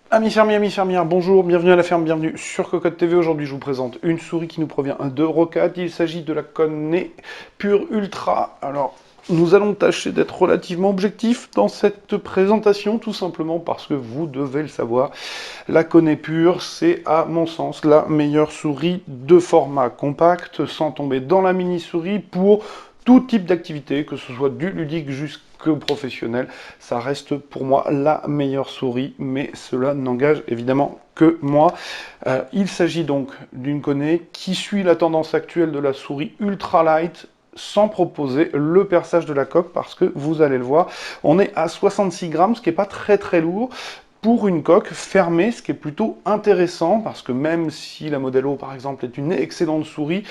Amis fermières, bonjour, bienvenue à la ferme, bienvenue sur Cocotte TV. Aujourd'hui, je vous présente une souris qui nous provient de Rocade. Il s'agit de la Conné Pure Ultra. Alors, nous allons tâcher d'être relativement objectifs dans cette présentation, tout simplement parce que vous devez le savoir. La Conné Pure, c'est à mon sens la meilleure souris de format compact, sans tomber dans la mini-souris pour tout type d'activité, que ce soit du ludique jusqu'au professionnel. Ça reste pour moi la meilleure souris, mais cela n'engage évidemment que moi. Il s'agit donc d'une Conné qui suit la tendance actuelle de la souris ultra light, sans proposer le perçage de la coque, parce que vous allez le voir, on est à 66 grammes, ce qui n'est pas très lourd, pour une coque fermée, ce qui est plutôt intéressant, parce que même si la Modelo, par exemple, est une excellente souris,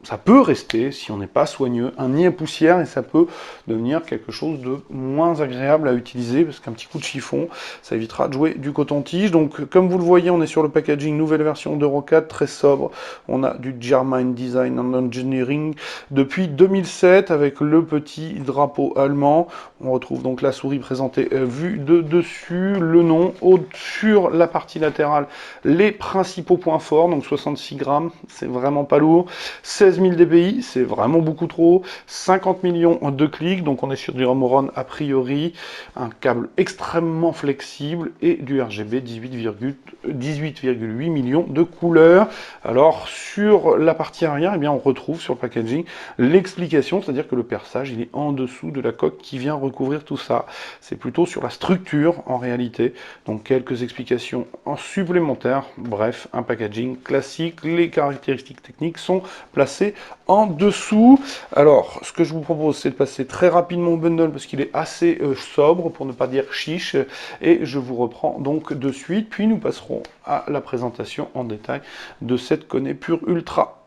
ça peut rester, si on n'est pas soigneux, un nid à poussière, et ça peut devenir quelque chose de moins agréable à utiliser, parce qu'un petit coup de chiffon, ça évitera de jouer du coton-tige. Donc, comme vous le voyez, on est sur le packaging, nouvelle version d'Euro4, très sobre. On a du German Design and Engineering depuis 2007, avec le petit drapeau allemand. On retrouve donc la souris présentée vue de dessus, le nom, sur la partie latérale, les principaux points forts, donc 66 grammes, c'est vraiment pas lourd. 16 000 dpi, c'est vraiment beaucoup trop. 50 millions de clics, donc on est sur du Ramoron a priori. Un câble extrêmement flexible et du RGB 18,8 millions de couleurs. Alors sur la partie arrière, eh bien, on retrouve sur le packaging l'explication, c'est-à-dire que le perçage il est en dessous de la coque qui vient recouvrir tout ça. C'est plutôt sur la structure en réalité. Donc quelques explications en supplémentaires. Bref, un packaging classique. Les caractéristiques techniques sont placées en dessous. Alors, ce que je vous propose, c'est de passer très rapidement au bundle parce qu'il est assez sobre, pour ne pas dire chiche, et je vous reprends donc de suite, puis nous passerons à la présentation en détail de cette Conné Pure Ultra.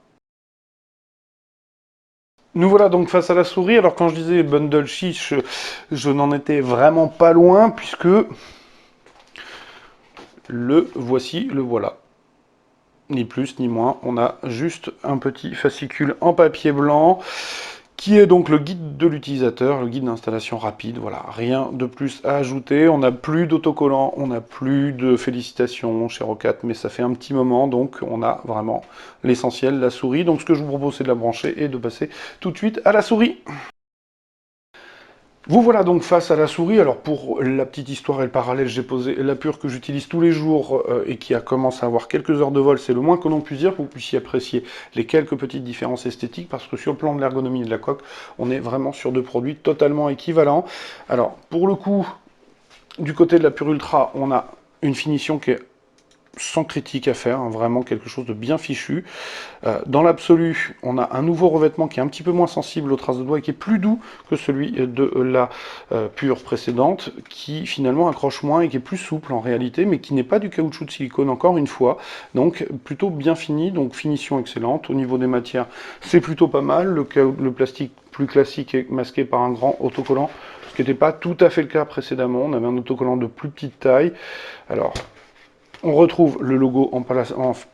Nous voilà donc face à la souris. Alors quand je disais bundle chiche, je n'en étais vraiment pas loin, puisque le voici, le voilà. Ni plus ni moins, on a juste un petit fascicule en papier blanc qui est donc le guide de l'utilisateur, le guide d'installation rapide. Voilà, rien de plus à ajouter. On n'a plus d'autocollant, on n'a plus de félicitations chez Rocat, mais ça fait un petit moment, donc on a vraiment l'essentiel, la souris. Donc ce que je vous propose, c'est de la brancher et de passer tout de suite à la souris. Vous voilà donc face à la souris. Alors pour la petite histoire et le parallèle, j'ai posé la Pure que j'utilise tous les jours et qui a commencé à avoir quelques heures de vol. C'est le moins que l'on puisse dire, pour que vous puissiez apprécier les quelques petites différences esthétiques, parce que sur le plan de l'ergonomie et de la coque, on est vraiment sur deux produits totalement équivalents. Alors pour le coup, du côté de la Pure Ultra, on a une finition qui est sans critique à faire, hein, vraiment quelque chose de bien fichu. Dans l'absolu, on a un nouveau revêtement qui est un petit peu moins sensible aux traces de doigts et qui est plus doux que celui de la Pure précédente, qui finalement accroche moins et qui est plus souple en réalité, mais qui n'est pas du caoutchouc de silicone encore une fois, donc plutôt bien fini, donc finition excellente. Au niveau des matières, c'est plutôt pas mal. Le plastique plus classique est masqué par un grand autocollant, ce qui n'était pas tout à fait le cas précédemment. On avait un autocollant de plus petite taille. Alors, on retrouve le logo en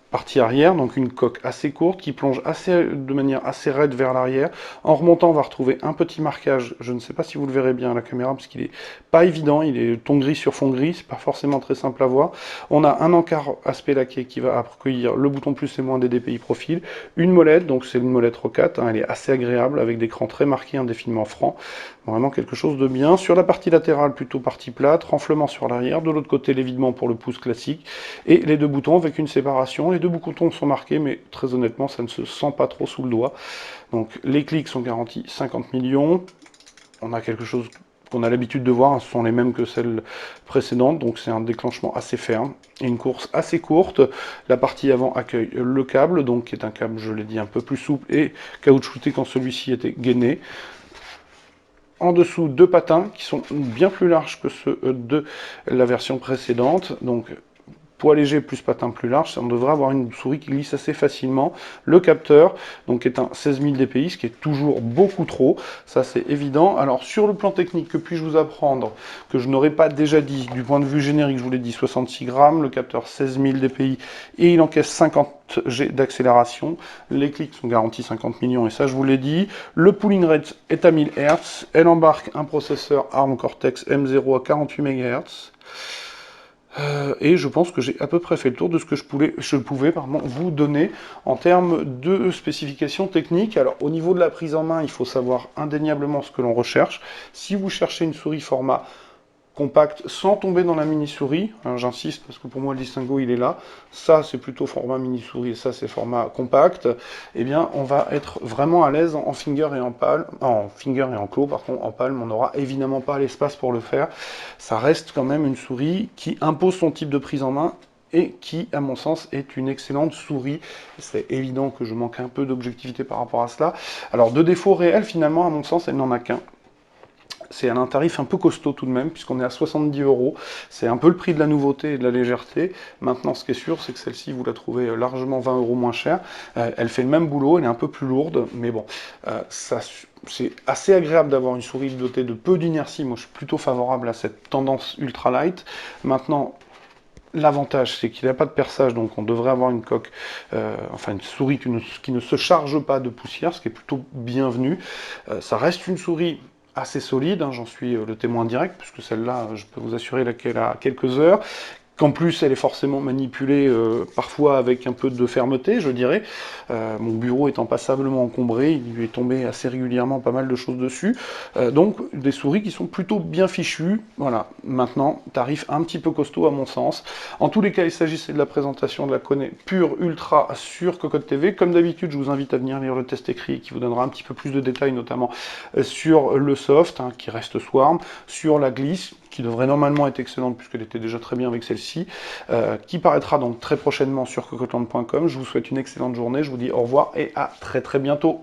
partie arrière, donc une coque assez courte qui plonge de manière assez raide vers l'arrière. En remontant, on va retrouver un petit marquage, je ne sais pas si vous le verrez bien à la caméra, parce qu'il est pas évident, il est ton gris sur fond gris, c'est pas forcément très simple à voir. On a un encart aspect laqué qui va accueillir le bouton plus et moins des DPI profil, une molette, donc c'est une molette Rocat, hein, elle est assez agréable, avec des crans très marqués, un défilement franc, vraiment quelque chose de bien. Sur la partie latérale, plutôt partie plate, renflement sur l'arrière, de l'autre côté l'évidement pour le pouce classique, et les deux boutons avec une séparation. Les deux boutons sont marqués, mais très honnêtement, ça ne se sent pas trop sous le doigt. Donc les clics sont garantis 50 millions. On a quelque chose qu'on a l'habitude de voir, ce sont les mêmes que celles précédentes, donc c'est un déclenchement assez ferme et une course assez courte. La partie avant accueille le câble, donc qui est un câble, je l'ai dit, un peu plus souple et caoutchouté quand celui-ci était gainé. En dessous, deux patins qui sont bien plus larges que ceux de la version précédente, donc poids léger plus patin plus large, on devrait avoir une souris qui glisse assez facilement. Le capteur, donc est un 16 000 dpi, ce qui est toujours beaucoup trop, ça c'est évident. Alors sur le plan technique, que puis-je vous apprendre que je n'aurais pas déjà dit? Du point de vue générique, je vous l'ai dit, 66 grammes, le capteur 16 000 dpi, et il encaisse 50 G d'accélération. Les clics sont garantis 50 millions, et ça je vous l'ai dit. Le pooling rate est à 1000 Hz, elle embarque un processeur ARM Cortex M0 à 48 MHz. Et je pense que j'ai à peu près fait le tour de ce que je pouvais vous donner en termes de spécifications techniques. Alors au niveau de la prise en main, il faut savoir indéniablement ce que l'on recherche. Si vous cherchez une souris format compact sans tomber dans la mini-souris, hein, j'insiste parce que pour moi le distinguo il est là, ça c'est plutôt format mini-souris et ça c'est format compact, eh bien on va être vraiment à l'aise en finger et en palme, en finger et en claw, par contre en palme on n'aura évidemment pas l'espace pour le faire, ça reste quand même une souris qui impose son type de prise en main et qui, à mon sens, est une excellente souris. C'est évident que je manque un peu d'objectivité par rapport à cela. Alors, de défaut réel, finalement, à mon sens, elle n'en a qu'un. C'est un tarif un peu costaud tout de même, puisqu'on est à 70 euros. C'est un peu le prix de la nouveauté et de la légèreté. Maintenant, ce qui est sûr, c'est que celle-ci, vous la trouvez largement 20 euros moins chère. Elle fait le même boulot, elle est un peu plus lourde, mais bon, c'est assez agréable d'avoir une souris dotée de peu d'inertie. Moi, je suis plutôt favorable à cette tendance ultra light. Maintenant, l'avantage, c'est qu'il n'y a pas de perçage, donc on devrait avoir une coque, enfin une souris qui ne se charge pas de poussière, ce qui est plutôt bienvenu. Ça reste une souris assez solide, hein, j'en suis le témoin direct, puisque celle-là, je peux vous assurer qu'elle a quelques heures, qu'en plus elle est forcément manipulée parfois avec un peu de fermeté, je dirais. Mon bureau étant passablement encombré, il lui est tombé assez régulièrement pas mal de choses dessus. Donc des souris qui sont plutôt bien fichues. Voilà, maintenant, tarif un petit peu costaud à mon sens. En tous les cas, il s'agissait de la présentation de la Kone Pure Ultra sur Cocotte TV. Comme d'habitude, je vous invite à venir lire le test écrit qui vous donnera un petit peu plus de détails, notamment sur le soft, hein, qui reste Swarm, sur la glisse, qui devrait normalement être excellente puisqu'elle était déjà très bien avec celle-ci, qui paraîtra donc très prochainement sur cocottland.com. Je vous souhaite une excellente journée, je vous dis au revoir et à très très bientôt.